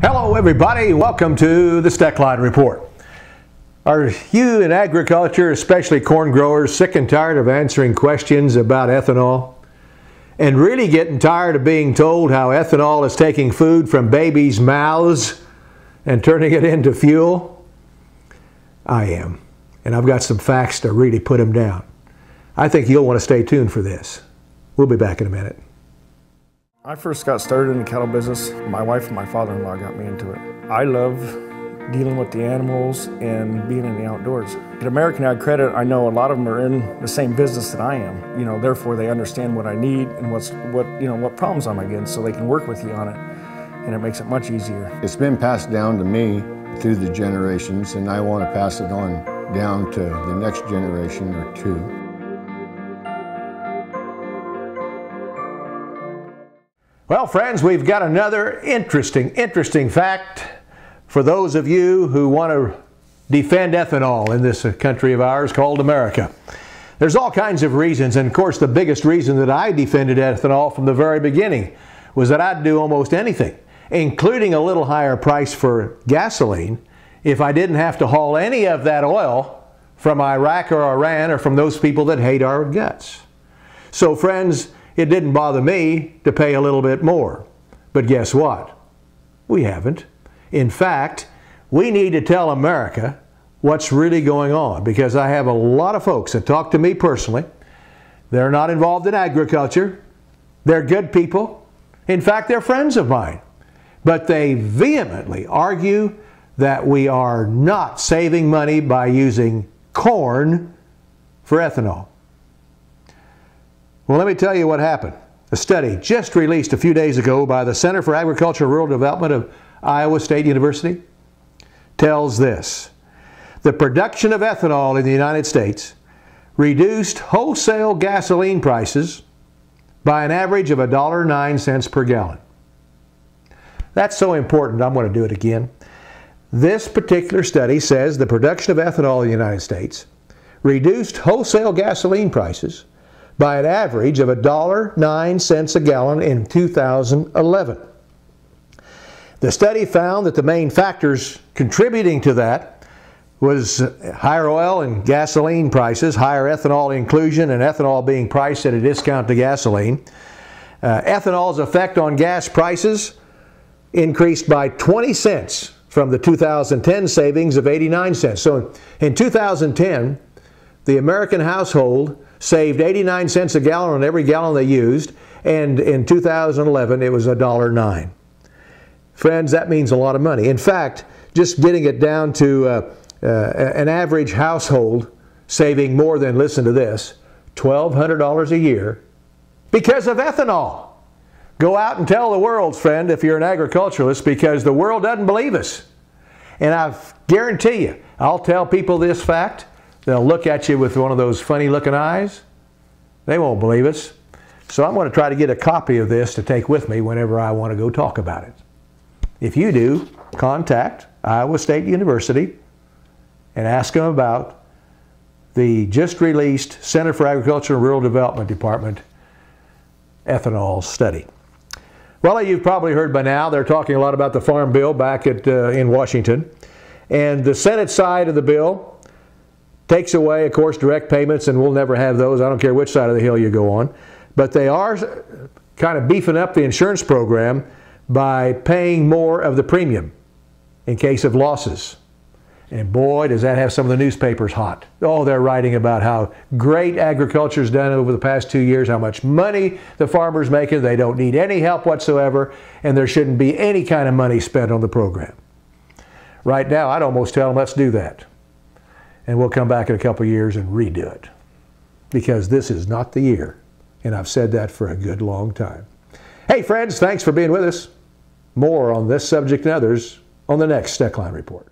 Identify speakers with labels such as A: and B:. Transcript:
A: Hello everybody, welcome to the Steckline Report. Are you in agriculture, especially corn growers, sick and tired of answering questions about ethanol? And really getting tired of being told how ethanol is taking food from babies' mouths and turning it into fuel? I am. And I've got some facts to really put them down. I think you'll want to stay tuned for this. We'll be back in a minute.
B: I first got started in the cattle business. My wife and my father-in-law got me into it. I love dealing with the animals and being in the outdoors. At American Ag Credit, I know a lot of them are in the same business that I am. Therefore they understand what I need and what problems I'm against, so they can work with you on it, and it makes it much easier.
C: It's been passed down to me through the generations, and I want to pass it on down to the next generation or two.
A: Well, friends, we've got another interesting fact for those of you who want to defend ethanol in this country of ours called America. There's all kinds of reasons, and of course the biggest reason that I defended ethanol from the very beginning was that I'd do almost anything, including a little higher price for gasoline, if I didn't have to haul any of that oil from Iraq or Iran or from those people that hate our guts. So friends, it didn't bother me to pay a little bit more. But guess what? We haven't. In fact, we need to tell America what's really going on, because I have a lot of folks that talk to me personally. They're not involved in agriculture. They're good people. In fact, they're friends of mine. But they vehemently argue that we are not saving money by using corn for ethanol. Well, let me tell you what happened. A study just released a few days ago by the Center for Agriculture and Rural Development of Iowa State University tells this: the production of ethanol in the United States reduced wholesale gasoline prices by an average of $1.09 per gallon. That's so important, I'm going to do it again. This particular study says the production of ethanol in the United States reduced wholesale gasoline prices by an average of $1.09 a gallon in 2011. The study found that the main factors contributing to that was higher oil and gasoline prices, higher ethanol inclusion, and ethanol being priced at a discount to gasoline. Ethanol's effect on gas prices increased by 20 cents from the 2010 savings of 89 cents. So in 2010, the American household saved 89 cents a gallon on every gallon they used, and in 2011 it was $1.09. Friends, that means a lot of money. In fact, just getting it down to an average household saving more than, listen to this, $1,200 a year because of ethanol. Go out and tell the world, friend, if you're an agriculturalist, because the world doesn't believe us. And I guarantee you, I'll tell people this fact, they'll look at you with one of those funny looking eyes. They won't believe us. So I'm going to try to get a copy of this to take with me whenever I want to go talk about it. If you do, contact Iowa State University and ask them about the just released Center for Agriculture and Rural Development Department ethanol study. Well, you've probably heard by now, they're talking a lot about the Farm Bill back in Washington. And the Senate side of the bill takes away, of course, direct payments, and we'll never have those. I don't care which side of the hill you go on. But they are kind of beefing up the insurance program by paying more of the premium in case of losses. And boy, does that have some of the newspapers hot. Oh, they're writing about how great agriculture's done over the past 2 years, how much money the farmer's making, they don't need any help whatsoever, and there shouldn't be any kind of money spent on the program. Right now, I'd almost tell them, let's do that. And we'll come back in a couple of years and redo it. Because this is not the year. And I've said that for a good long time. Hey friends, thanks for being with us. More on this subject and others on the next Steckline Report.